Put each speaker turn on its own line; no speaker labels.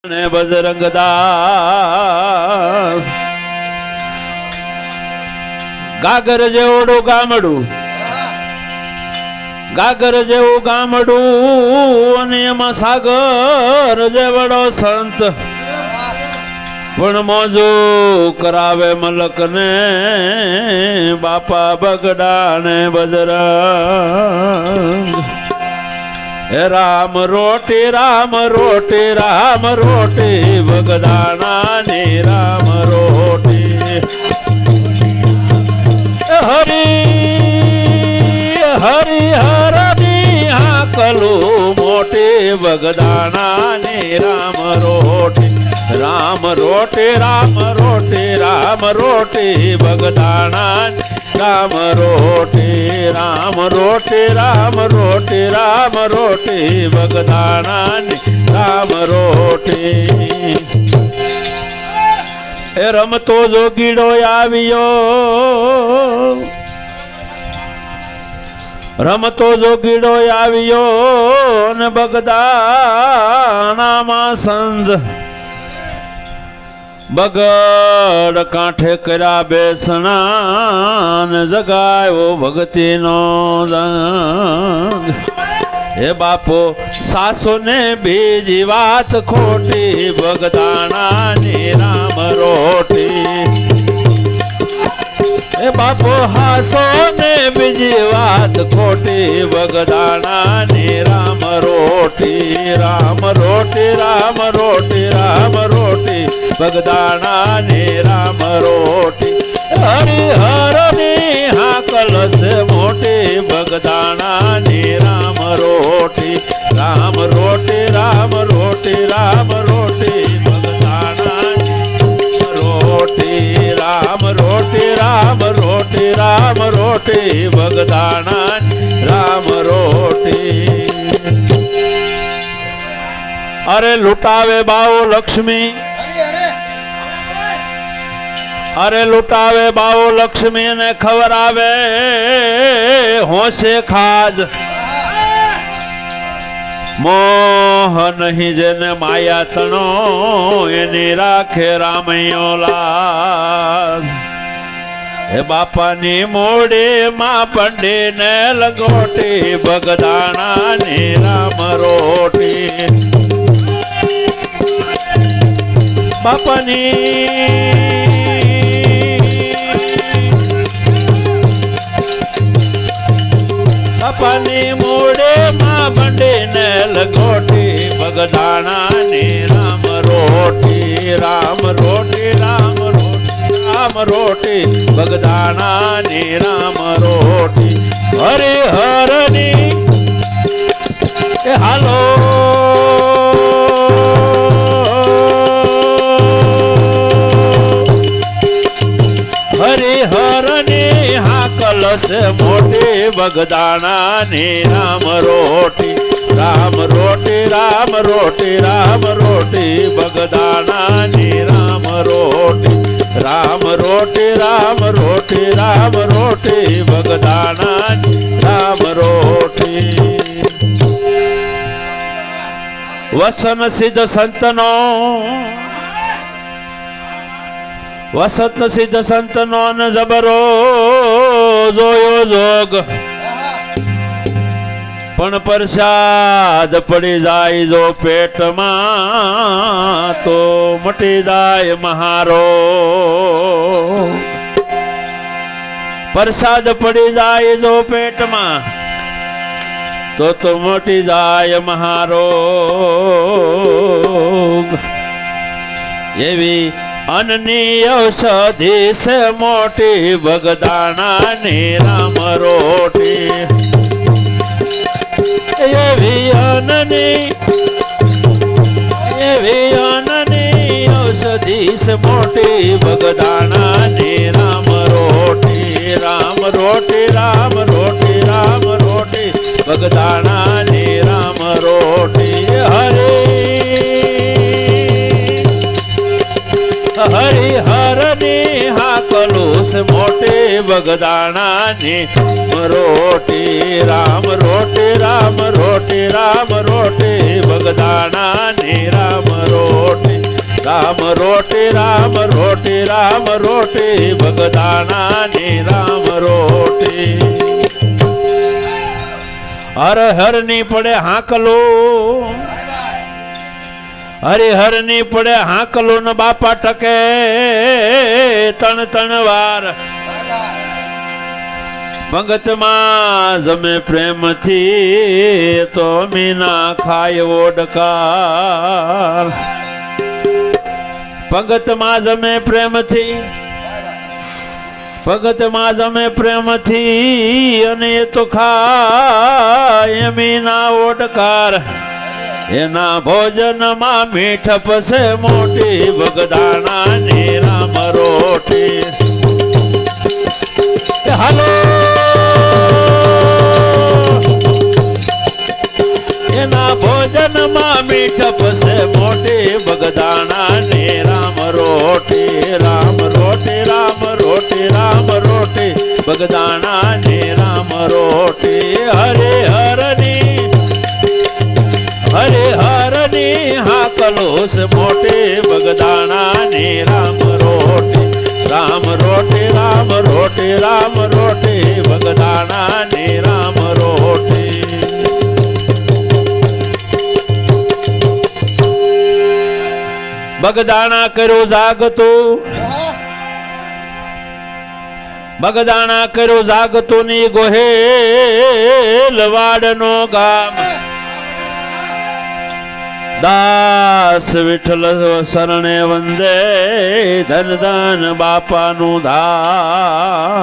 ને બજરંગદાસ ગાગર જેવડું ગામડું, ગાગર જેવું ગામડું અને એમાં સાગર જેવડો સંત, પણ મોજો કરાવે મલક ને બાપા બગડા ને બજરંગ. રામ રોટી રામ રોટી રામ રોટી બગદાણા ની રામ રોટી. હરી હરી હરની હાકલું મોટી બગદાણા ની રામ રોટી. રામ રોટી રામ રોટી રામ રોટી બગદાણા રામ રોટી. રામ રોટી રામ રોટી રામ રોટી બગદાણા રામ રોટી. એ રમતો જોગીડો આવ્યો, રમતો જોગીડો આવ્યો ને બગદાણામાં સંજ બગડ કાંઠે કર્યા બેસણા ને જગાયો ભગતીનો રંગ. હે બાપો સાસો ને બીજી વાત ખોટી બગદાણા ની રામ રોટી. હે બાપો હાસો ને બીજી વાત ખોટી બગદાણા ની રામ રોટી. રામ રોટી રામ રોટી રામ રોટી બગદાણા ની રામ રોટી. હરિહર ની હાકલ છે મોટી બગદાણા ની રામ રોટી. રામ રોટી રામ રોટી રામ રોટી બગદાણા રોટી. રામ રોટી રામ રોટી રામ રોટી બગદાણા રામ રોટી. અરે લૂટાવે બાઓ લક્ષ્મી, અરે લૂટાવે બાઓ લક્ષ્મી ને ખવરાવે હોશે ખાજ. મોહ નહીં જેને માયા તણો એની રાખે રામૈયો લાજ. હે બાપાની મોડી માં પંડી ને લગોટી બગદાણા ની રામ રોટી. બાપાની બાપાની મોડે માં બંડી ને લગોટી બગદાણા ની રામ રોટી. રામ રોટી રામ રોટી રામ રોટી બગદાણા ની રામ રોટી. હરિહર ની હાલો હરિહર ની હાકલ છે મોટી બગદાણા ની રામ રોટી. રામ રોટી રામ રોટી રામ રોટી બગદાણા ની રામ રોટી. રામ રોટી રામ રોટી રામ રોટી બગદાણા રામ રોટી. વસન સિદ્ધ સંતનો, વસત સિદ્ધ સંતનો ને જબરો જોયો જોગ, પણ પ્રસાદ પડી જાય જો પેટમાં તો મટી જાય મહારો. પ્રસાદ પડી જાય જો પેટમાં તો મટી જાય મહારો. એવી અનની ઔષધિ છે મોટી બગદાણા ની રામ રોટી. એવી અનની ઔષધિ છે મોટી બગદાણા ની રામ રોટી. રામ રોટી રામ રોટી રામ રોટી બગદાણા ની રામ રોટી. હરિહર ની હાકલું છે મોટી બગદાણાની રોટી રામ રોટી રામ રોટી રામ રોટી બગદાણાની રામ રોટી રામ રોટી રામ રોટી રામ રોટી બગદાણાની રામ રોટી હર હર ની પડે હાકલો હરિહર ની પડે હાકલો ન બાપા ટકે તણ તણ વાર ભગત માં જમે પ્રેમથી તો મીના ખાય ઓડકાર ભગત માં જમે પ્રેમથી ભગત માં જમે પ્રેમથી અને તો ખાય મીના ઓડકાર એના ભોજન માં મીઠ પસે મોટી બગદાણાની રામ રોટી હાલો એના ભોજન માં મીઠ પસે મોટી બગદાણાની રામ રોટી રામ રોટી રામ રોટી રામ રોટી બગદાણાની રામ રોટી હરે હરની હરે હરની હાકલો સે મોટી બગદાણાની રામ રોટી રામ રોટી રામ રોટી રામ રોટી બગદાણાની રામ રોટી બગદાણા કર્યો જાગતું બગદાણા કર્યો જાગતું ની ગોહેલ વાડનો ગામ દાસ વિઠ્ઠલ શરણે વંદે ધન ધન બાપાનું ધામ